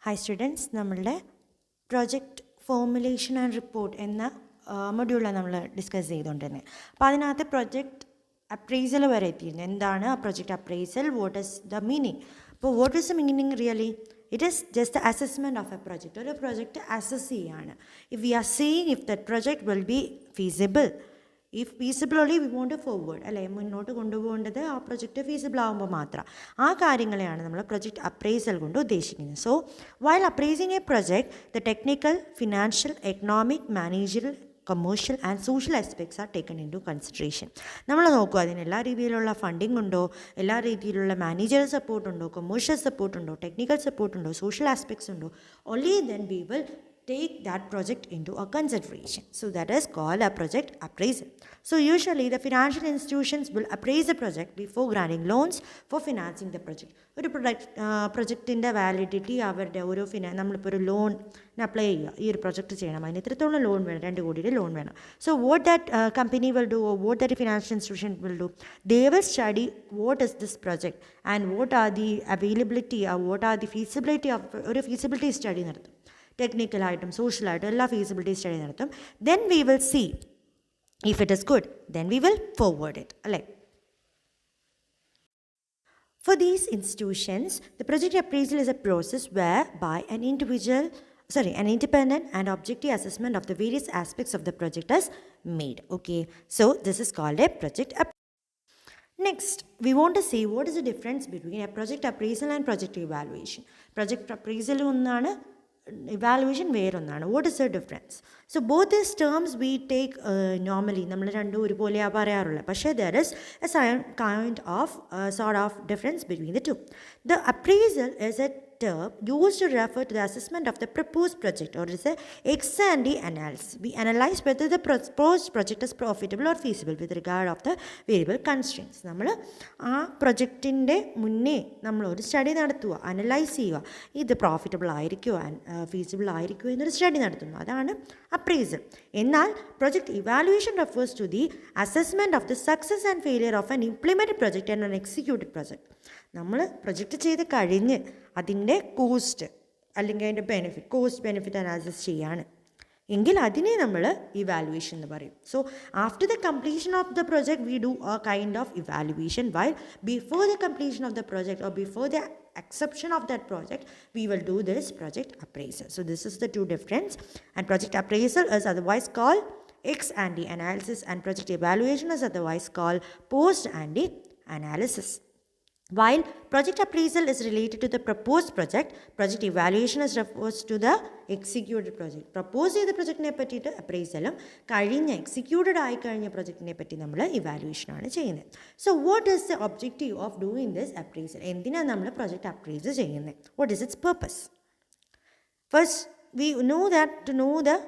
Hi students, നമ്മളുടെ project formulation and report എന്ന മൊഡ്യൂളാണ് നമ്മൾ ഡിസ്കസ് ചെയ്തുകൊണ്ടിരുന്നത്. അപ്പോൾ അതിനകത്ത് പ്രൊജക്റ്റ് അപ്രൈസൽ വരെ എത്തിയിരുന്നു. എന്താണ് ആ project appraisal, what is the meaning? അപ്പോൾ what is the meaning really? It is just the assessment of a project. ഒരു പ്രൊജക്റ്റ് അസസ് ചെയ്യാണ്. If we are seeing if that project will be feasible, if feasible only we want forward, അല്ലേ, മുന്നോട്ട് കൊണ്ടുപോകേണ്ടത് ആ project feasible ആകുമ്പോൾ മാത്രം. ആ കാര്യങ്ങളെയാണ് നമ്മൾ project appraisal കൊണ്ട് ഉദ്ദേശിക്കുന്നത്. So while appraising a project, the technical, financial, economic, managerial, commercial and social aspects are taken into consideration. നമ്മൾ നോക്കുക, അതിന് എല്ലാ രീതിയിലുള്ള ഫണ്ടിങ് ഉണ്ടോ, എല്ലാ രീതിയിലുള്ള മാനേജറൽ സപ്പോർട്ട് ഉണ്ടോ, കൊമേഴ്ഷ്യൽ സപ്പോർട്ട് ഉണ്ടോ, ടെക്നിക്കൽ സപ്പോർട്ട് ഉണ്ടോ, സോഷ്യൽ ആസ്പെക്ട്സ് ഉണ്ടോ. Only then we will take that project into a consideration. So that is called a project appraisal. So usually the financial institutions will appraise the project before granting loans for financing the project. ഒരു പ്രൊജക്റ്റിൻ്റെ validity അവരുടെ ഓരോ നമ്മളിപ്പോൾ ഒരു loan apply ചെയ്യുക, ഈ ഒരു project ചെയ്യണം, അതിന് ഇത്രത്തോളം ലോൺ വേണം, 2 കോടിയുടെ ലോൺ വേണം. So what that company will do, what that financial institution will do, they will study what is this project and what are the availability, what are the feasibility of, ഒരു feasibility study നടത്തും. ടെക്നിക്കലായിട്ടും സോഷ്യലായിട്ടും എല്ലാ feasibility study നടത്തും. Then we will see if it is good, then we will forward it, അല്ലേ. For these institutions, the project appraisal is a process whereby an independent and objective assessment of the various aspects of the project is made. Okay, so this is called a project appraisal. Next, we want to see what is the difference between a project appraisal and project evaluation. Project appraisal ഒന്നാണ്, evaluation വേറൊന്നാണ്. What is the difference? So both these terms we take normally, നമ്മൾ രണ്ടും ഒരുപോലെയാണ് പറയാറുള്ളത്. പക്ഷേ there is a kind of sort of difference between the two. The appraisal is a term used to refer to the assessment of the proposed project, or is a ex ante analysis. We analyze whether the proposed project is profitable or feasible with regard of the variable constraints. നമ്മൾ ആ പ്രൊജക്റ്റിൻ്റെ മുന്നേ നമ്മൾ ഒരു study നടത്തുക, analyse ചെയ്യുക, ഇത് profitable ആയിരിക്കുമോ feasible ആയിരിക്കുമോ എന്നൊരു സ്റ്റഡി നടത്തുന്നു, അതാണ് അപ്രൈസൽ. എന്നാൽ project evaluation refers to the assessment of the success and failure of an implemented project and an executed project. നമ്മൾ പ്രൊജക്റ്റ് ചെയ്ത് കഴിഞ്ഞ് അതിൻ്റെ കോസ്റ്റ് അല്ലെങ്കിൽ അതിൻ്റെ ബെനിഫിറ്റ്, കോസ്റ്റ് ബെനിഫിറ്റ് അനാലിസിസ് ചെയ്യാണ് എങ്കിൽ അതിനെ നമ്മൾ ഇവാലുവേഷൻ എന്ന് പറയും. So after the completion of the project we do A kind of evaluation, while before the completion of the project or before the acception of that project we will do this project appraisal. So this is the two difference, and project appraisal is otherwise called ex ante analysis and project evaluation is otherwise called post ante analysis. While project appraisal is related to the proposed project, project evaluation is refers to the executed project. Propose ചെയ്ത പ്രൊജക്റ്റിനെ പറ്റിയിട്ട് അപ്രൈസലും കഴിഞ്ഞ executed ആയി കഴിഞ്ഞ പ്രൊജക്റ്റിനെ പറ്റി നമ്മൾ ഇവാലുവേഷനാണ് ചെയ്യുന്നത്. So what is the objective of doing this appraisal? എന്തിനാണ് നമ്മൾ പ്രൊജക്റ്റ് അപ്രൈസ് ചെയ്യുന്നത്? What is its purpose? First we know that to know the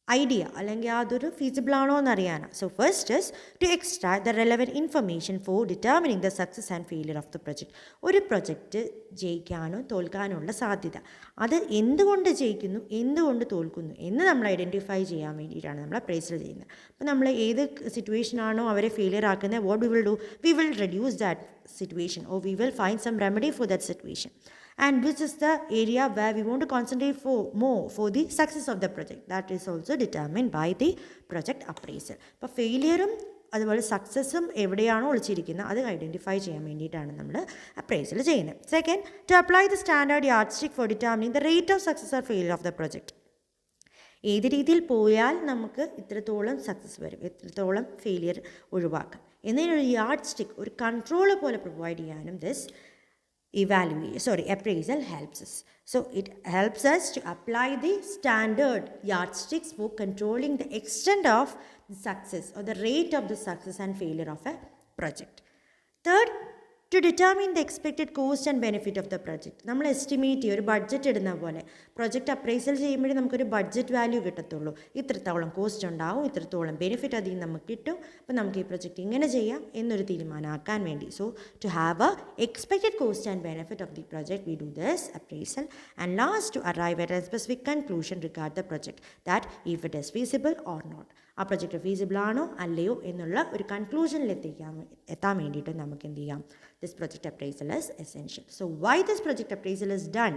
idea, അല്ലെങ്കിൽ അതൊരു ഫീസിബിൾ ആണോ എന്നറിയാനാണ്. So first is to extract the relevant information for determining the success and failure of the project. ഒരു project ജയിക്കാനോ തോൽക്കാനോ ഉള്ള സാധ്യത, അത് എന്തുകൊണ്ട് ജയിക്കുന്നു, എന്തുകൊണ്ട് തോൽക്കുന്നു എന്ന് നമ്മൾ ഐഡൻറ്റിഫൈ ചെയ്യാൻ വേണ്ടിയിട്ടാണ് നമ്മൾ അപ്രൈസൽ ചെയ്യുന്നത്. അപ്പോൾ നമ്മൾ ഏത് സിറ്റുവേഷനാണോ അവരെ ഫെയിലിയർ ആക്കുന്നത്, what we will do, we will reduce that situation, or we will find some remedy for that situation, and which is the area where we want to concentrate for the success of the project. That is also determined by the project appraisal. അപ്പോൾ ഫെയിലിയറും അതുപോലെ സക്സസ്സും എവിടെയാണോ ഒളിച്ചിരിക്കുന്നത് അത് identify ചെയ്യാൻ വേണ്ടിയിട്ടാണ് നമ്മൾ appraisal ചെയ്യുന്നത്. Second, to apply the standard yardstick for determining the rate of success or failure of the project. ഏത് രീതിയിൽ പോയാൽ നമുക്ക് ഇത്രത്തോളം സക്സസ് വരും, എത്രത്തോളം ഫെയിലിയർ ഒഴിവാക്കാം എന്നതിനൊരു യാർഡ് സ്റ്റിക്ക്, ഒരു കൺട്രോൾ പോലെ പ്രൊവൈഡ് ചെയ്യാനും this appraisal helps us. So it helps us to apply the standard yardsticks for controlling the extent of the success or the rate of the success and failure of a project. Third, to determine the expected cost and benefit of the project. നമ്മൾ estimate ചെയ്യും, ഒരു budget ഇടുന്ന പോലെ. Project appraisal ചെയ്യുമ്പോഴേ നമുക്കൊരു budget value കിട്ടത്തുള്ളൂ. ഇത്രത്തോളം cost ഉണ്ടാവും, ഇത്രത്തോളം ബെനിഫിറ്റ് അതിൽ നിന്ന് നമുക്ക് കിട്ടും, അപ്പോൾ നമുക്ക് ഈ പ്രൊജക്റ്റ് ഇങ്ങനെ ചെയ്യാം എന്നൊരു തീരുമാനമാക്കാൻ വേണ്ടി. So to have a expected cost and benefit of the project we do this appraisal, and last to arrive at a specific conclusion regard the project, that if it is feasible or not. ആ project feasible ആണോ അല്ലയോ എന്നുള്ള ഒരു കൺക്ലൂഷനിൽ എത്താൻ വേണ്ടിയിട്ട് നമുക്ക് എന്ത് ചെയ്യാം, this project appraisal is essential. So why this project appraisal is done,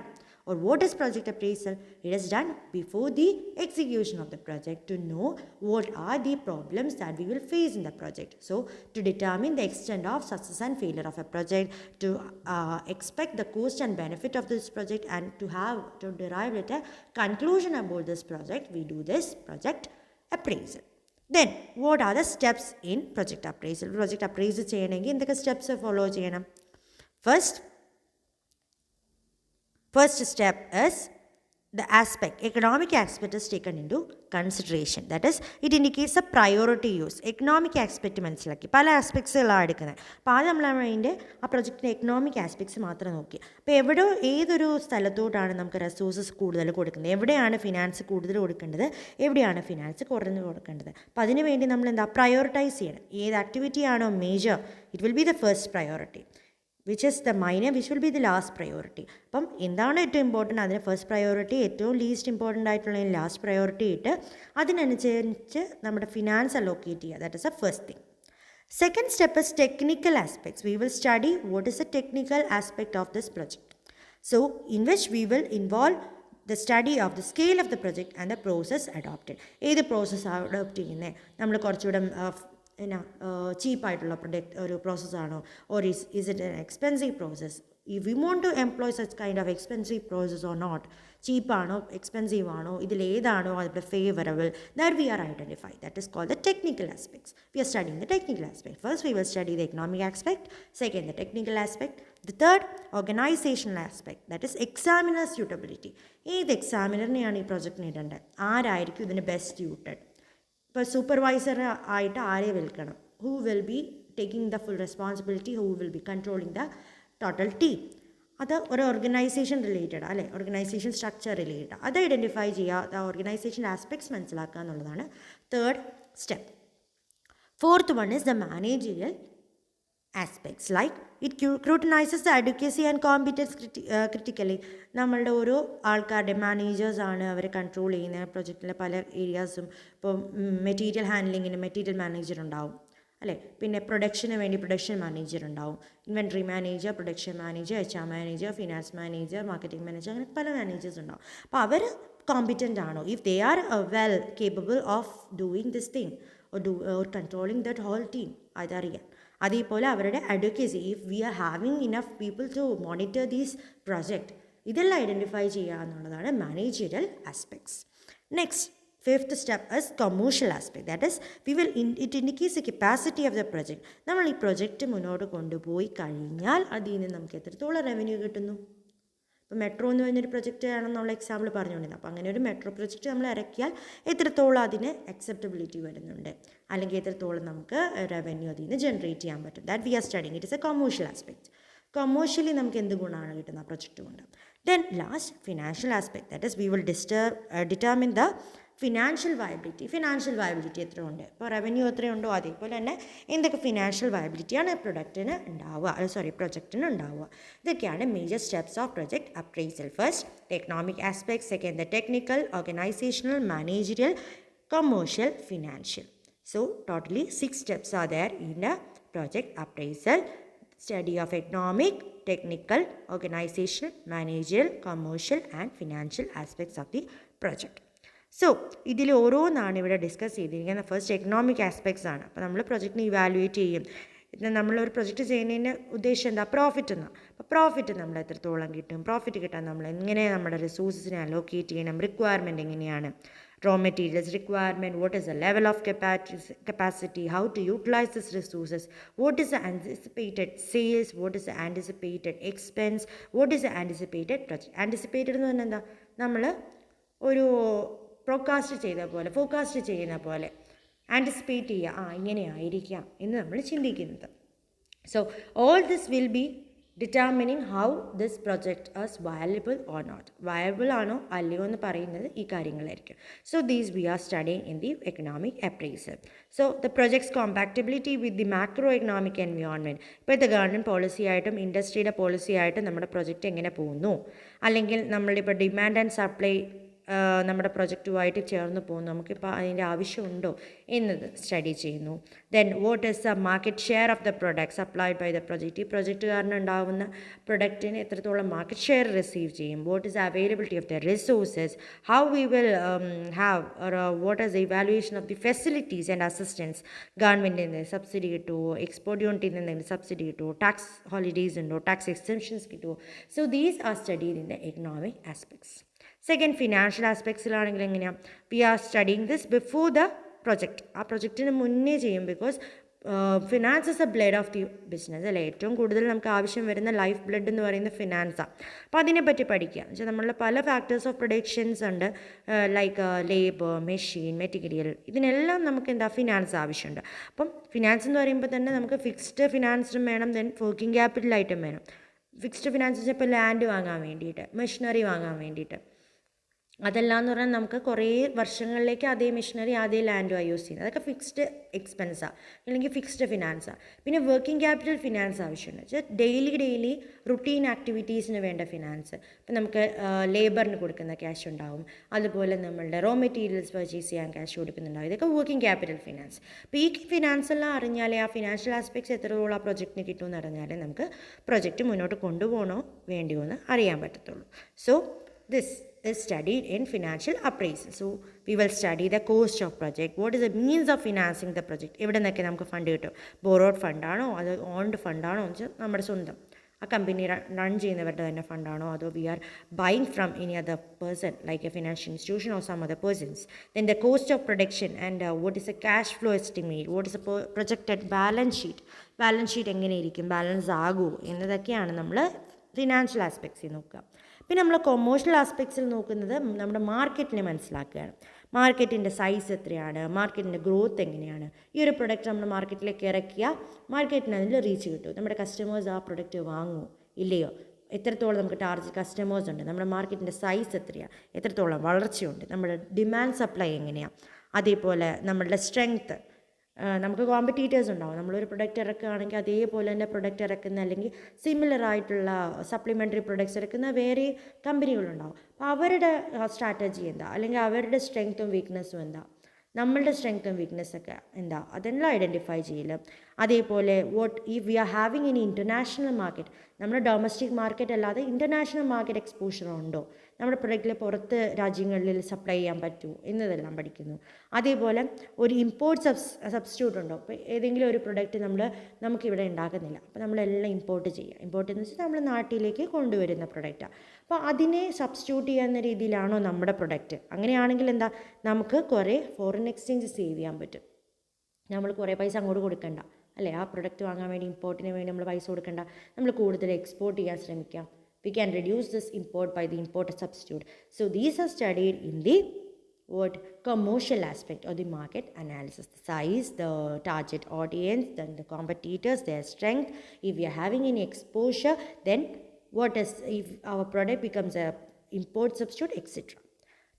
or what is project appraisal? It is done before the execution of the project to know what are the problems that we will face in the project. So to determine the extent of success and failure of a project, to expect the cost and benefit of this project, and to derive a conclusion about this project, we do this project appraisal. Then what are the steps in project appraisal? Project appraisal ചെയ്യണമെങ്കിൽ എന്തൊക്കെ steps follow ചെയ്യണം? First step is the economic aspect is taken into consideration. That is, it indicates a priority use. Economic aspect മനസ്സിലാക്കി പല ആസ്പെക്ട്സുകളാണ് എടുക്കുന്നത്. അപ്പോൾ ആദ്യം നമ്മൾ അതിൻ്റെ ആ പ്രൊജക്റ്റിൻ്റെ എക്കണോമിക് ആസ്പെക്ട്സ് മാത്രം നോക്കി. അപ്പോൾ ഏതൊരു സ്ഥലത്തോട്ടാണ് നമുക്ക് റിസോഴ്സസ് കൂടുതൽ കൊടുക്കുന്നത്, എവിടെയാണ് ഫിനാൻസ് കൂടുതൽ കൊടുക്കേണ്ടത്, എവിടെയാണ് ഫിനാൻസ് കുറഞ്ഞ് കൊടുക്കേണ്ടത്. അപ്പോൾ അതിന് വേണ്ടി നമ്മൾ പ്രയോറിറ്റൈസ് ചെയ്യണം. ഏത് ആക്ടിവിറ്റി ആണോ major, it will be the first priority. which is the minor, which will be the last priority. അപ്പം എന്താണ് ഏറ്റവും ഇമ്പോർട്ടൻ്റ്, അതിന് ഫസ്റ്റ് പ്രയോറിറ്റി, ഏറ്റവും ലീസ്റ്റ് ഇമ്പോർട്ടൻ്റ് ആയിട്ടുള്ള ലാസ്റ്റ് പ്രയോറിറ്റി ഇട്ട് അതിനനുസരിച്ച് നമ്മുടെ ഫിനാൻസ് അലോക്കേറ്റ് ചെയ്യുക. That is A first thing. Second step is technical aspects. We will study what is the technical aspect of this project. So in which we will involve the study of the scale of the project and the process adopted. ഏത് process adopt ചെയ്യുന്നത്, നമ്മൾ കുറച്ചുകൂടെ ചീപ്പായിട്ടുള്ള ഒരു പ്രോസസ്സാണോ, or is it an expensive process? If we want to employ such kind of expensive process or not, ചീപ്പാണോ expensive ആണോ, ഇതിലേതാണോ അതിൻ്റെ favourable, that we are identify. That is called the technical aspects. We are studying the technical aspect. First we will study the economic aspect, second the technical aspect, the third organizational aspect, that is examiner suitability. ഏത് എക്സാമിനറിനെയാണ് ഈ പ്രൊജക്റ്റിന് ഇടേണ്ടത്, ആരായിരിക്കും ഇതിന് best suited. ഇപ്പോൾ supervisor ആയിട്ട് ആരെ വിൽക്കണം, who will be taking the full responsibility, who will be controlling the total team. അത് ഒരു ഓർഗനൈസേഷൻ റിലേറ്റഡ് അല്ലേ, ഓർഗനൈസേഷൻ സ്ട്രക്ചർ റിലേറ്റഡ്, അത് ഐഡൻറ്റിഫൈ ചെയ്യുക, ദ ഓർഗനൈസേഷൻ ആസ്പെക്ട്സ് മനസ്സിലാക്കുക എന്നുള്ളതാണ് third step. Fourth one is the managerial aspects, like it scrutinizes the adequacy and competence critically. നമ്മളുടെ ഓരോ ആൾക്കാരുടെ മാനേജേഴ്സാണ് അവരെ കൺട്രോൾ ചെയ്യുന്ന പ്രൊജക്റ്റിലെ പല ഏരിയാസും. ഇപ്പോൾ മെറ്റീരിയൽ ഹാൻഡ്ലിങ്ങിന് മെറ്റീരിയൽ മാനേജർ ഉണ്ടാവും അല്ലേ, പിന്നെ പ്രൊഡക്ഷന് വേണ്ടി പ്രൊഡക്ഷൻ മാനേജർ ഉണ്ടാവും, inventory manager, production manager, HR manager, finance manager, marketing manager, അങ്ങനെ പല മാനേജേഴ്സ് ഉണ്ടാവും. അപ്പോൾ അവർ കോമ്പിറ്റൻ്റ് ആണോ, if they are well capable of doing this thing or controlling that whole team, അതറിയാം. അതേപോലെ അവരുടെ advocacy, if we are having enough people to monitor these project, ഇതെല്ലാം ഐഡൻറ്റിഫൈ ചെയ്യുക എന്നുള്ളതാണ് managerial aspects. Next fifth step is commercial aspect. That is it indicates the capacity of the project. നമ്മൾ ഈ project മുന്നോട്ട് കൊണ്ടുപോയി കഴിഞ്ഞാൽ അതിൽ നിന്ന് നമുക്ക് എത്രത്തോളം റവന്യൂ കിട്ടുന്നു. ഇപ്പോൾ മെട്രോ എന്ന് പറഞ്ഞൊരു പ്രൊജക്റ്റ് ആണെന്ന് നമ്മൾ എക്സാമ്പിൾ പറഞ്ഞുകൊണ്ടിരുന്നത്. അപ്പോൾ അങ്ങനെ ഒരു മെട്രോ പ്രൊജക്റ്റ് നമ്മൾ ഇറക്കിയാൽ എത്രത്തോളം അതിന് അക്സെപ്റ്റബിലിറ്റി വരുന്നുണ്ട്, അല്ലെങ്കിൽ എത്രത്തോളം നമുക്ക് റവന്യൂ അതിൽ നിന്ന് ജനറേറ്റ് ചെയ്യാൻ പറ്റും. That we are studying. It is A commercial aspect. Commercially നമുക്ക് എന്ത് ഗുണമാണ് കിട്ടുന്നത് ആ പ്രൊജക്റ്റ് കൊണ്ട്. Then last financial aspect. That is we will determine the financial viability. Financial viability എത്ര ഉണ്ട്, ഇപ്പോൾ റവന്യൂ എത്രയുണ്ടോ അതേപോലെ തന്നെ എന്തൊക്കെ ഫിനാൻഷ്യൽ വയബിലിറ്റിയാണ് പ്രൊജക്റ്റിന് ഉണ്ടാവുക. ഇതൊക്കെയാണ് major steps of project appraisal. First economic aspect, second the technical, organisational, managerial, commercial, financial. So totally 6 steps are there in the project appraisal: study of economic, technical, organizational, managerial, commercial and financial aspects of the project. So ഇതിൽ ഓരോന്നാണ് ഇവിടെ discuss ചെയ്തിരിക്കുന്നത്. First economic aspects ആണ്. അപ്പോൾ നമ്മൾ പ്രൊജക്റ്റിനെ evaluate ചെയ്യും. നമ്മളൊരു project ചെയ്യുന്നതിൻ്റെ ഉദ്ദേശം എന്താ, പ്രോഫിറ്റ് എന്നാണ്. അപ്പോൾ പ്രോഫിറ്റ് നമ്മൾ എത്രത്തോളം കിട്ടും, പ്രോഫിറ്റ് കിട്ടാൻ നമ്മൾ എങ്ങനെ നമ്മുടെ റിസോഴ്സിനെ അലോക്കേറ്റ് ചെയ്യണം, റിക്വയർമെൻറ്റ് എങ്ങനെയാണ്, raw materials requirement, what is the level of capacity, how to utilize these resources, what is the anticipated sales, what is the anticipated expense, what is the anticipated project. Anticipated എന്ന് പറഞ്ഞാൽ എന്താ, നമ്മൾ ഒരു forecast ചെയ്യുന്ന പോലെ anticipate ചെയ്യുക, ഇങ്ങനെ ആയിരിക്കാം എന്ന് നമ്മൾ ചിന്തിക്കുന്നത്. So all this will be determining how this project is viable or not. Viable ആണോ അല്ലയോ എന്ന് പറയുന്നത് ഈ കാര്യങ്ങളായിരിക്കും. So these we are studying in the economic appraisal. So the project's compatibility with the macro economic environment. ഇപ്പോഴത്തെ government policy ആയിട്ടും ഇൻഡസ്ട്രിയുടെ policy ആയിട്ടും നമ്മുടെ പ്രൊജക്റ്റ് എങ്ങനെ പോകുന്നു, അല്ലെങ്കിൽ നമ്മളിപ്പോൾ ഡിമാൻഡ് ആൻഡ് സപ്ലൈ നമ്മുടെ പ്രൊജക്റ്റുമായിട്ട് ചേർന്ന് പോകുന്നു, നമുക്കിപ്പോൾ അതിൻ്റെ ആവശ്യമുണ്ടോ എന്നത് സ്റ്റഡി ചെയ്യുന്നു. Then what is the market share of the product supplied by the project, ഈ പ്രൊജക്റ്റ് കാരണം ഉണ്ടാകുന്ന പ്രൊഡക്റ്റിന് എത്രത്തോളം മാർക്കറ്റ് ഷെയർ റിസീവ് ചെയ്യും. What is availability of the resources, how we will have what is the evaluation of the facilities and assistance, ഗവൺമെൻറ്റിൽ നിന്ന് subsidy കിട്ടുമോ, export യൂണിറ്റിൽ നിന്ന് സബ്സിഡി കിട്ടുമോ, ടാക്സ് ഹോളിഡേയ്സ് ഉണ്ടോ, ടാക്സ് എക്സംഷൻസ് കിട്ടുമോ. So these are studied in the economic aspects. Second financial ആസ്പെക്ട്സിലാണെങ്കിൽ എങ്ങനെയാണ്, we are studying this before the project, ആ പ്രൊജക്റ്റിന് മുന്നേ ചെയ്യും. Because finance is a blood of the business അല്ലേ, ഏറ്റവും കൂടുതൽ നമുക്ക് ആവശ്യം വരുന്ന ലൈഫ് ബ്ലഡ് എന്ന് പറയുന്നത് ഫിനാൻസാണ്. അപ്പോൾ അതിനെപ്പറ്റി പഠിക്കുക എന്ന് വെച്ചാൽ നമ്മളുടെ പല ഫാക്ടേഴ്സ് ഓഫ് പ്രൊഡക്ഷൻസ് ഉണ്ട്, ലൈക്ക് ലേബർ, മെഷീൻ, മെറ്റീരിയൽ, ഇതിനെല്ലാം നമുക്ക് എന്താ ഫിനാൻസ് ആവശ്യമുണ്ട്. അപ്പം ഫിനാൻസ് എന്ന് പറയുമ്പോൾ തന്നെ നമുക്ക് ഫിക്സ്ഡ് ഫിനാൻസും വേണം, ദെൻ വർക്കിംഗ് ക്യാപിറ്റലായിട്ടും വേണം. ഫിക്സ്ഡ് ഫിനാൻസ് വെച്ചാൽ ഇപ്പോൾ ലാൻഡ് വാങ്ങാൻ വേണ്ടിയിട്ട്, മെഷീനറി വാങ്ങാൻ വേണ്ടിയിട്ട്, അതെല്ലാം എന്ന് പറഞ്ഞാൽ നമുക്ക് കുറേ വർഷങ്ങളിലേക്ക് അതേ മെഷീനറി അതേ ലാൻഡുമാണ് യൂസ് ചെയ്യുന്നത്, അതൊക്കെ ഫിക്സ്ഡ് എക്സ്പെൻസാണ് അല്ലെങ്കിൽ ഫിക്സ്ഡ് ഫിനാൻസാണ്. പിന്നെ വർക്കിംഗ് ക്യാപിറ്റൽ ഫിനാൻസ് ആവശ്യമുണ്ട്, വെച്ചാൽ ഡെയിലി റുട്ടീൻ ആക്ടിവിറ്റീസിന് വേണ്ട ഫിനാൻസ്. ഇപ്പം നമുക്ക് ലേബറിന് കൊടുക്കുന്ന ക്യാഷ് ഉണ്ടാവും, അതുപോലെ നമ്മളുടെ റോ മെറ്റീരിയൽസ് പർച്ചേസ് ചെയ്യാൻ ക്യാഷ് കൊടുക്കുന്നുണ്ടാവും, ഇതൊക്കെ വർക്കിംഗ് ക്യാപിറ്റൽ ഫിനാൻസ്. അപ്പോൾ ഈ ഫിനാൻസ് എല്ലാം അറിഞ്ഞാലേ ആ ഫിനാൻഷ്യൽ ആസ്പെക്ട്സ് എത്രത്തോളം ആ പ്രൊജക്റ്റിന് കിട്ടുമെന്ന് അറിഞ്ഞാലേ നമുക്ക് പ്രൊജക്റ്റ് മുന്നോട്ട് കൊണ്ടുപോകണോ വേണ്ടിയോ എന്ന് അറിയാൻ പറ്റത്തുള്ളൂ. So this is studied in financial appraisal. So we will study the cost of project, what is the means of financing the project, എവിടെ നിന്നൊക്കെ നമുക്ക് ഫണ്ട് കിട്ടും, ബോറോഡ് ഫണ്ടാണോ അതോ ഓൺഡ് ഫണ്ടാണോ എന്ന് വെച്ചാൽ നമ്മുടെ സ്വന്തം ആ കമ്പനി റൺ ചെയ്യുന്നവരുടെ തന്നെ ഫണ്ടാണോ, അതോ we are buying from any other person like a financial institution or some other persons. Then the cost of production and what is a cash flow estimate, what is a projected balance sheet എങ്ങനെയിരിക്കും, balance ആകുമോ എന്നതൊക്കെയാണ് നമ്മൾ financial ആസ്പെക്ട്സിൽ നോക്കുക. പിന്നെ നമ്മൾ commercial ആസ്പെക്ട്സിൽ നോക്കുന്നത് നമ്മുടെ മാർക്കറ്റിനെ മനസ്സിലാക്കുകയാണ്. മാർക്കറ്റിൻ്റെ സൈസ് എത്രയാണ്, മാർക്കറ്റിൻ്റെ ഗ്രോത്ത് എങ്ങനെയാണ്, ഈ ഒരു പ്രൊഡക്റ്റ് നമ്മൾ മാർക്കറ്റിലേക്ക് ഇറക്കിയാൽ മാർക്കറ്റിന് അതിൽ റീച്ച് കിട്ടും, നമ്മുടെ കസ്റ്റമേഴ്സ് ആ പ്രൊഡക്റ്റ് വാങ്ങുമോ ഇല്ലയോ, എത്രത്തോളം നമുക്ക് ടാർഗറ്റ് കസ്റ്റമേഴ്സ് ഉണ്ട്, നമ്മുടെ മാർക്കറ്റിൻ്റെ സൈസ് എത്രയാണ്, എത്രത്തോളം വളർച്ചയുണ്ട്, നമ്മുടെ ഡിമാൻഡ് സപ്ലൈ എങ്ങനെയാണ്, അതേപോലെ നമ്മളുടെ സ്ട്രെങ്ത്ത്, നമുക്ക് കോമ്പറ്റീറ്റേഴ്സ് ഉണ്ടാവും, നമ്മളൊരു പ്രൊഡക്റ്റ് ഇറക്കുകയാണെങ്കിൽ അതേപോലെ തന്നെ പ്രൊഡക്റ്റ് ഇറക്കുന്ന അല്ലെങ്കിൽ സിമിലർ ആയിട്ടുള്ള സപ്ലിമെൻ്ററി പ്രൊഡക്ട്സ് ഇറക്കുന്ന വേറെ കമ്പനികളുണ്ടാവും. അപ്പോൾ അവരുടെ സ്ട്രാറ്റജി എന്താ, അല്ലെങ്കിൽ അവരുടെ സ്ട്രെങ്ത്തും വീക്ക്നെസ്സും എന്താ, നമ്മളുടെ സ്ട്രെങ്ത്തും വീക്ക്നെസ്സൊക്കെ എന്താ, അതെല്ലാം ഐഡൻറ്റിഫൈ ചെയ്യൽ. അതേപോലെ what if we are having in international market, നമ്മുടെ ഡൊമസ്റ്റിക് മാർക്കറ്റ് അല്ലാതെ ഇൻ്റർനാഷണൽ മാർക്കറ്റ് എക്സ്പോഷർ ഉണ്ടോ, നമ്മുടെ പ്രൊഡക്റ്റിൽ പുറത്ത് രാജ്യങ്ങളിൽ സപ്ലൈ ചെയ്യാൻ പറ്റുമോ എന്നതെല്ലാം പഠിക്കുന്നു. അതേപോലെ ഒരു ഇമ്പോർട്ട് സബ്സ്റ്റിറ്റ്യൂട്ട് ഉണ്ടോ, ഇപ്പോൾ ഏതെങ്കിലും ഒരു പ്രൊഡക്റ്റ് നമുക്കിവിടെ ഉണ്ടാക്കുന്നില്ല, അപ്പോൾ നമ്മളെല്ലാം ഇമ്പോർട്ട് ചെയ്യുക, ഇമ്പോർട്ട് എന്ന് വെച്ചാൽ നമ്മൾ നാട്ടിലേക്ക് കൊണ്ടുവരുന്ന പ്രൊഡക്റ്റാണ്, അപ്പോൾ അതിനെ സബ്സ്റ്റിറ്റ്യൂട്ട് ചെയ്യുന്ന രീതിയിലാണോ നമ്മുടെ പ്രൊഡക്റ്റ്, അങ്ങനെയാണെങ്കിൽ എന്താ നമുക്ക് കുറേ ഫോറിൻ എക്സ്ചേഞ്ച് സേവ് ചെയ്യാൻ പറ്റും, നമ്മൾ കുറേ പൈസ അങ്ങോട്ട് കൊടുക്കണ്ട അല്ലേ, ആ പ്രൊഡക്റ്റ് വാങ്ങാൻ വേണ്ടി ഇമ്പോർട്ടിന് വേണ്ടി നമ്മൾ പൈസ കൊടുക്കണ്ട, നമ്മൾ കൂടുതൽ എക്സ്പോർട്ട് ചെയ്യാൻ ശ്രമിക്കാം. We can reduce this import by the import substitute. So these are studied in the commercial aspect or the market analysis, the size, the target audience, then the competitors, their strength, if we are having any exposure, then what is if our product becomes a import substitute, etc.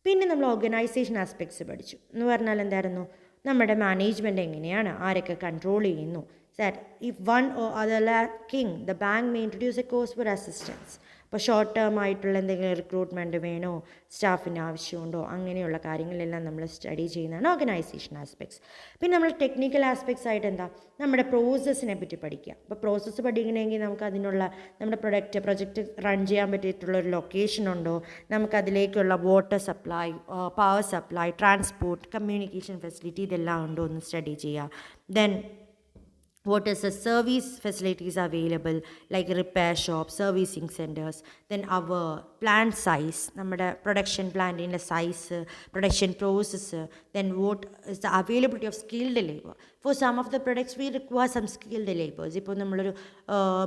പിന്നെ നമ്മൾ organisation aspects പഠിച്ചു എന്ന് പറഞ്ഞാൽ എന്തായിരുന്നു, നമ്മുടെ management എങ്ങനെയാണ്, ആരൊക്കെ control ചെയ്യുന്നു. That if one or other lacking the bank may introduce a course for assistance, ഇപ്പോൾ ഷോർട്ട് ടേം ആയിട്ടുള്ള എന്തെങ്കിലും റിക്രൂട്ട്മെൻറ്റ് വേണോ, സ്റ്റാഫിന് ആവശ്യമുണ്ടോ, അങ്ങനെയുള്ള കാര്യങ്ങളെല്ലാം നമ്മൾ സ്റ്റഡി ചെയ്യുന്നതാണ് ഓർഗനൈസേഷൻ ആസ്പെക്ട്സ്. പിന്നെ നമ്മൾ ടെക്നിക്കൽ ആസ്പെക്ട്സ് ആയിട്ട് എന്താ, നമ്മുടെ പ്രോസസ്സിനെ പറ്റി പഠിക്കുക. അപ്പോൾ പ്രോസസ്സ് പഠിക്കണമെങ്കിൽ നമുക്ക് അതിനുള്ള നമ്മുടെ പ്രൊജക്റ്റ് റൺ ചെയ്യാൻ പറ്റിയിട്ടുള്ള ഒരു ലൊക്കേഷൻ ഉണ്ടോ, നമുക്കതിലേക്കുള്ള water supply, power supply, transport, communication facility ഇതെല്ലാം ഉണ്ടോ എന്ന് സ്റ്റഡി ചെയ്യുക. Then what is the service facilities available like repair shops, servicing centers, then our plant size, നമ്മുടെ പ്രൊഡക്ഷൻ പ്ലാന്റിൻ്റെ size, production process, then what is the availability of skilled labor. For some of the products we require some skilled laborers. ഇപ്പോൾ നമ്മളൊരു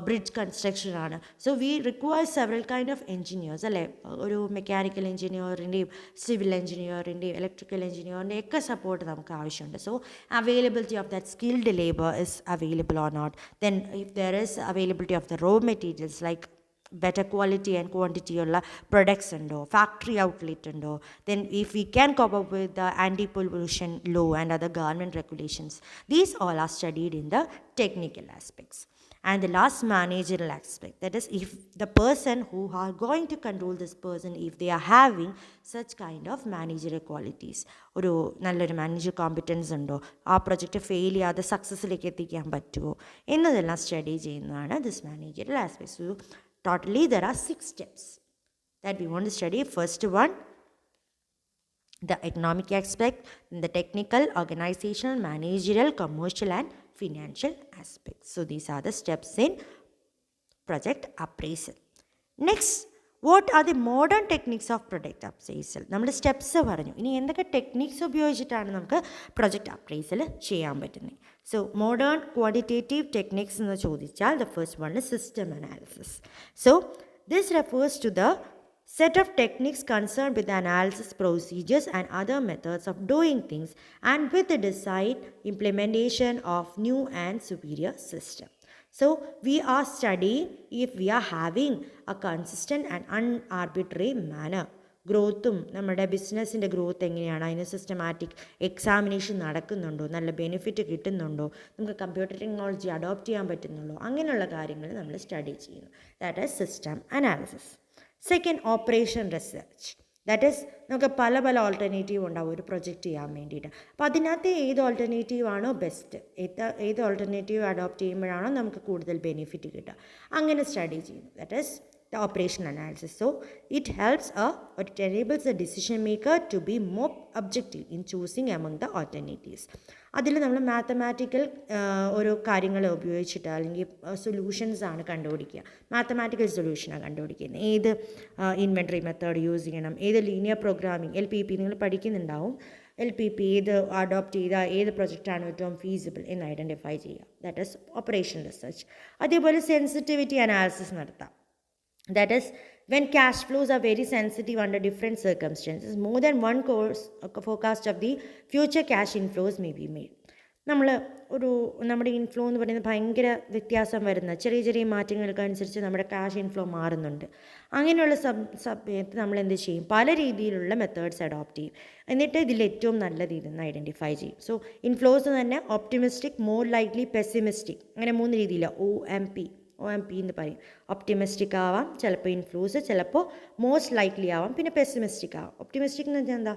bridge construction ആണ്, so we require several kind of engineers അല്ലേ, ഒരു mechanical എഞ്ചിനീയറിൻ്റെയും civil എഞ്ചിനീയറിൻ്റെയും electrical എഞ്ചിനീയറിൻ്റെയും ഒക്കെ support നമുക്ക് ആവശ്യമുണ്ട്. So availability of that skilled labor is available or not. Then if there is availability of the raw materials like better quality and quantity ഉള്ള products ഉണ്ടോ, factory outlet ഉണ്ടോ, then if we can cope up with the anti-pollution law and other government regulations, these all are studied in the technical aspects. And the last, managerial aspect. That is, if the person who are going to control this person, if they are having such kind of managerial qualities, ഒരു നല്ലൊരു manager competence ഉണ്ടോ, ആ project fail ചെയ്യാതെ സക്സസ്സിലേക്ക് എത്തിക്കാൻ പറ്റുമോ എന്നതെല്ലാം study ചെയ്യുന്നതാണ് this managerial aspects. So totally there are 6 steps that we want to study. First one, the economic aspect, the technical, organizational, managerial, commercial and financial aspects. So these are the steps in project appraisal. Next, what are the modern techniques of project appraisal? നമ്മൾ steps പറഞ്ഞു. ഇനി എന്തൊക്കെ techniques ഉപയോഗിച്ചിട്ടാണ് നമുക്ക് project appraisal ചെയ്യാൻ പറ്റുന്നത്? So modern quantitative techniques എന്ന് ചോദിച്ചാൽ the first one is system analysis. So this refers to the set of techniques concerned with the analysis procedures and other methods of doing things and with the design implementation of new and superior system. So we are studying if we are having a consistent and unarbitrary manner. ഗ്രോത്തും നമ്മുടെ ബിസിനസ്സിൻ്റെ growth എങ്ങനെയാണ്, അതിന് systematic examination നടക്കുന്നുണ്ടോ, നല്ല benefit കിട്ടുന്നുണ്ടോ, നമുക്ക് computer technology adopt ചെയ്യാൻ പറ്റുന്നുള്ളൂ, അങ്ങനെയുള്ള കാര്യങ്ങൾ നമ്മൾ സ്റ്റഡി ചെയ്യുന്നു. That is system analysis. Second, operation research. That is നമുക്ക് പല പല ഓൾട്ടർനേറ്റീവ് ഉണ്ടാവും ഒരു പ്രൊജക്റ്റ് ചെയ്യാൻ വേണ്ടിയിട്ട്. അപ്പോൾ അതിനകത്ത് ഏത് ഓൾട്ടർനേറ്റീവ് ആണോ ബെസ്റ്റ്, ഏത് ഓൾട്ടർനേറ്റീവ് അഡോപ്റ്റ് ചെയ്യുമ്പോഴാണോ നമുക്ക് കൂടുതൽ ബെനിഫിറ്റ് കിട്ടുക, അങ്ങനെ സ്റ്റഡി ചെയ്യുന്നു. That is the operation analysis. So it helps or it enables the decision maker to be more objective in choosing among the alternatives. അതിൽ നമ്മൾ മാത്തമാറ്റിക്കൽ ഓരോ കാര്യങ്ങൾ ഉപയോഗിച്ചിട്ട് അല്ലെങ്കിൽ സൊല്യൂഷൻസ് ആണ് കണ്ടുപിടിക്കുക. മാത്തമാറ്റിക്കൽ സൊല്യൂഷനാണ് കണ്ടുപിടിക്കുന്നത്. ഏത് ഇൻവെൻട്രി മെത്തേഡ് യൂസ് ചെയ്യണം, ഏത് ലീനിയർ പ്രോഗ്രാമിംഗ് LPP നിങ്ങൾ പഠിക്കുന്നുണ്ടാവും. LPP ഏത് അഡോപ്റ്റ് ചെയ്താൽ ഏത് പ്രൊജക്റ്റാണ് ഏറ്റവും ഫീസിബിൾ എന്ന് ഐഡൻറ്റിഫൈ ചെയ്യുക. That is operation research. അതേപോലെ സെൻസിറ്റിവിറ്റി അനാലിസിസ് നടത്താം. That is, when cash flows are very sensitive under different circumstances, more than one forecast of the future cash inflows may be made. നമ്മുടെ inflow എന്ന് പറയുന്നത് ഭയങ്കര വ്യത്യാസം വരുന്ന ചെറിയ ചെറിയ മാറ്റങ്ങൾക്കനുസരിച്ച് നമ്മുടെ ക്യാഷ് ഇൻഫ്ലോ മാറുന്നുണ്ട്. അങ്ങനെയുള്ള സമയത്ത് നമ്മൾ എന്ത് ചെയ്യും, പല രീതിയിലുള്ള മെത്തേഡ്സ് അഡോപ്റ്റ് ചെയ്യും. എന്നിട്ട് ഇതിൽ ഏറ്റവും നല്ലത് ഇതെന്ന് ഐഡൻറ്റിഫൈ ചെയ്യും. സോ ഇൻഫ്ലോസ് തന്നെ ഓപ്റ്റിമിസ്റ്റിക്, മോർ ലൈക്ലി, പെസിമിസ്റ്റിക്, അങ്ങനെ 3 രീതിയിൽ OMP എന്ന് പറയും. ഒപ്റ്റിമിസ്റ്റിക് ആവാം, ചിലപ്പോൾ ഇൻഫ്ലൂസ്, ചിലപ്പോൾ മോസ്റ്റ് ലൈക്ലി ആവാം, പിന്നെ പെസിമിസ്റ്റിക് ആവാം. ഒപ്റ്റിമിസ്റ്റിക് എന്ന് വെച്ചാൽ എന്താ,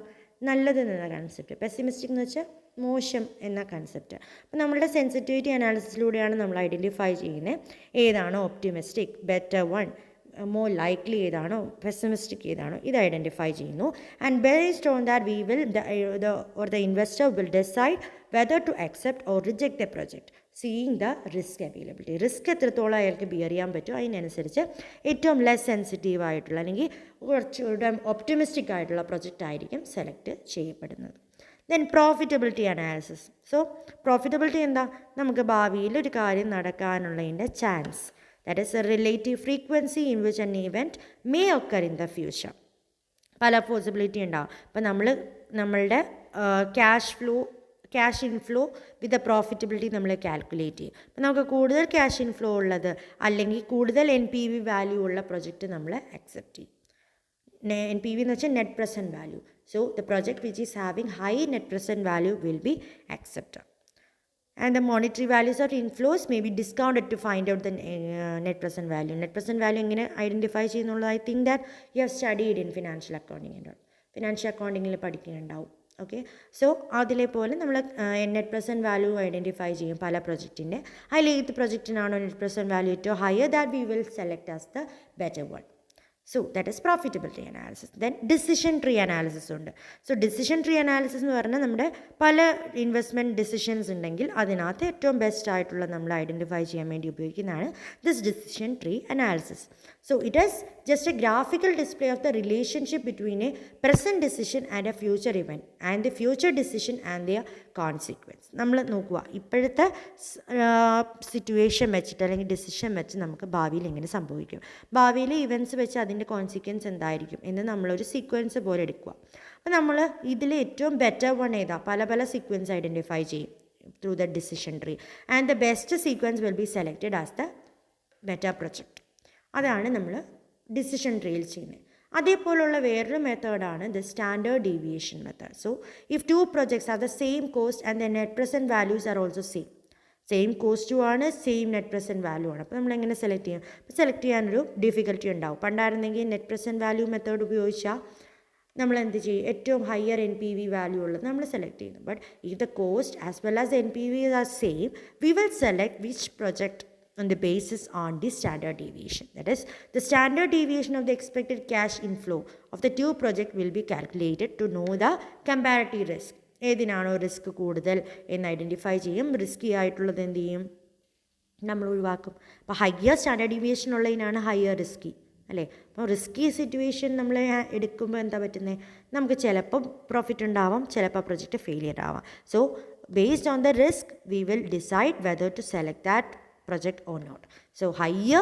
നല്ലത് എന്ന കൺസെപ്റ്റ്. പെസിമിസ്റ്റിക് എന്ന് വെച്ചാൽ മോശം എന്ന കൺസെപ്റ്റ്. അപ്പോൾ നമ്മളുടെ സെൻസിറ്റിവിറ്റി അനാലിസിസിലൂടെയാണ് നമ്മൾ ഐഡൻറ്റിഫൈ ചെയ്യുന്നത് ഏതാണോ optimistic, better one, more likely ഏതാണോ, പെസിമിസ്റ്റിക് ഏതാണോ, ഇത് ഐഡൻറ്റിഫൈ ചെയ്യുന്നു. And based on that we will the investor will decide whether to accept or reject the project, seeing the risk availability. Risk എത്രത്തോളം അയാൾക്ക് beer ചെയ്യാൻ പറ്റുമോ അതിനനുസരിച്ച് ഏറ്റവും ലെസ് സെൻസിറ്റീവ് ആയിട്ടുള്ള അല്ലെങ്കിൽ കുറച്ചുകൂടെ ഒപ്റ്റിമിസ്റ്റിക് ആയിട്ടുള്ള പ്രൊജക്റ്റ് ആയിരിക്കും സെലക്ട് ചെയ്യപ്പെടുന്നത്. Then profitability analysis. So profitability എന്താ, നമുക്ക് ഭാവിയിൽ ഒരു കാര്യം നടക്കാനുള്ളതിൻ്റെ chance. That is a relative frequency in which an event may occur in the future. പല പോസിബിലിറ്റി ഉണ്ടാവും. അപ്പോൾ നമ്മളുടെ ക്യാഷ് ഇൻഫ്ലോ വിത്ത് പ്രോഫിറ്റബിലിറ്റി നമ്മൾ കാൽക്കുലേറ്റ് ചെയ്യും. അപ്പോൾ നമുക്ക് കൂടുതൽ ക്യാഷ് ഇൻഫ്ലോ ഉള്ളത് അല്ലെങ്കിൽ കൂടുതൽ NPV വാല്യൂ ഉള്ള പ്രൊജക്റ്റ് നമ്മൾ അക്സെപ്റ്റ് ചെയ്യും. NPV എന്ന് വെച്ചാൽ net present value. So the project which is having high net present value will be accepted. And the monetary values of inflows may be discounted to find out the net present value. Net present value എങ്ങനെ identify ചെയ്യുന്നുള്ളത് I think that you have studied in financial accounting and all. Financial അക്കൗണ്ടിങ്ങിൽ പഠിക്കുന്നുണ്ടാവും. Okay, so അതിലെ പോലെ നമ്മൾ net present value identify ചെയ്യും പല പ്രൊജക്റ്റിൻ്റെ. അതിൽ ഏത് പ്രൊജക്റ്റിനാണോ നെറ്റ് പ്രസൻറ്റ് വാല്യൂ ഏറ്റവും higher, that we will select as the better one. So that is profitability analysis. Then decision tree analysis ഉണ്ട്. സോ decision tree analysis എന്ന് പറഞ്ഞാൽ നമ്മുടെ പല ഇൻവെസ്റ്റ്മെൻറ്റ് ഡിസിഷൻസ് ഉണ്ടെങ്കിൽ അതിനകത്ത് ഏറ്റവും ബെസ്റ്റ് ആയിട്ടുള്ള നമ്മൾ ഐഡൻറ്റിഫൈ ചെയ്യാൻ വേണ്ടി ഉപയോഗിക്കുന്നതാണ് this decision tree analysis. So it is just a graphical display of the relationship between a present decision and a future event and the future decision and their consequence. നമ്മൾ നോക്കുക, ഇപ്പോഴത്തെ situation വെച്ചിട്ട് അല്ലെങ്കിൽ decision വെച്ച് നമുക്ക് ഭാവിയിൽ എങ്ങനെ സംഭവിക്കും, ഭാവിയിലെ ഇവൻറ്റ്സ് വെച്ച് അതിൻ്റെ കോൺസിക്വൻസ് എന്തായിരിക്കും എന്ന് നമ്മളൊരു സീക്വൻസ് പോലെ എടുക്കുക. അപ്പോൾ നമ്മൾ ഇതിൽ ഏറ്റവും ബെറ്റർ വൺ ഏതാ, പല പല സീക്വൻസ് ഐഡൻറ്റിഫൈ ചെയ്യും through the decision tree and the best sequence will be selected as the better project. അതാണ് നമ്മൾ ഡിസിഷൻ ട്രീയിൽ ചെയ്യുന്നത്. അതേപോലുള്ള വേറൊരു മെത്തേഡാണ് the standard deviation method. So if 2 projects have the same cost and the net present values are also same, same കോസ്റ്റും ആണ്, same net present value ആണ്. അപ്പോൾ നമ്മളെങ്ങനെ സെലക്ട് ചെയ്യും? അപ്പോൾ സെലക്ട് ചെയ്യാനൊരു ഡിഫിക്കൽറ്റി ഉണ്ടാവും. പണ്ടായിരുന്നെങ്കിൽ നെറ്റ് പ്രസൻറ്റ് വാല്യൂ മെത്തേഡ് ഉപയോഗിച്ചാൽ നമ്മൾ എന്ത് ചെയ്യും? ഏറ്റവും ഹയർ NPV വാല്യൂ ഉള്ളത് നമ്മൾ സെലക്ട് ചെയ്യുന്നു. But if the cost as well as NPV are same, we will select which project on the basis on the standard deviation. That is, the standard deviation of the expected cash inflow of the two projects will be calculated to know the comparative risk. ഏതിനാണോ risk കൂടുതൽ എന്ന് identify ചെയ്യും. Risky ആയിട്ടുള്ളത് എന്ത് ചെയ്യും? നമ്മൾ ഒഴിവാക്കും. അപ്പോൾ ഹയർ സ്റ്റാൻഡേർഡ് ഡീവിയേഷൻ ഉള്ളതിനാണ് ഹയർ റിസ്കി, അല്ലേ? അപ്പോൾ റിസ്കി സിറ്റുവേഷൻ നമ്മൾ എടുക്കുമ്പോൾ എന്താ പറ്റുന്നത്? നമുക്ക് ചിലപ്പം പ്രോഫിറ്റ് ഉണ്ടാവാം, ചിലപ്പോൾ പ്രൊജക്റ്റ് ഫെയിലിയർ ആവാം. So based on the risk we will decide whether to select that project or not. So higher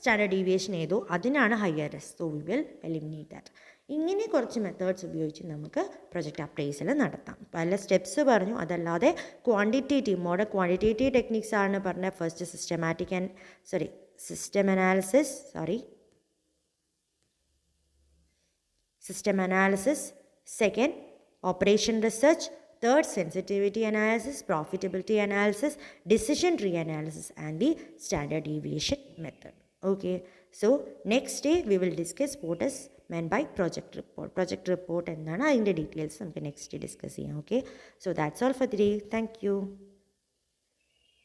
standard deviation ഏതോ അതിനാണ് higher risk. So we will eliminate that. ഇങ്ങനെ കുറച്ച് മെത്തേഡ്സ് ഉപയോഗിച്ച് നമുക്ക് പ്രൊജക്റ്റ് അപ്രൈസൽ നടത്താം. പല steps പറഞ്ഞു. അതല്ലാതെ മോഡൽ ക്വാണ്ടിറ്റേറ്റീവ് ടെക്നിക്സ് ആണ് പറഞ്ഞ. First system analysis, second operation research, third, sensitivity analysis, profitability analysis, decision tree analysis, and the standard deviation method. Okay, so next day we will discuss what is meant by project report. Project report and the details we next day discuss. Okay, so that's all for the day. Thank you.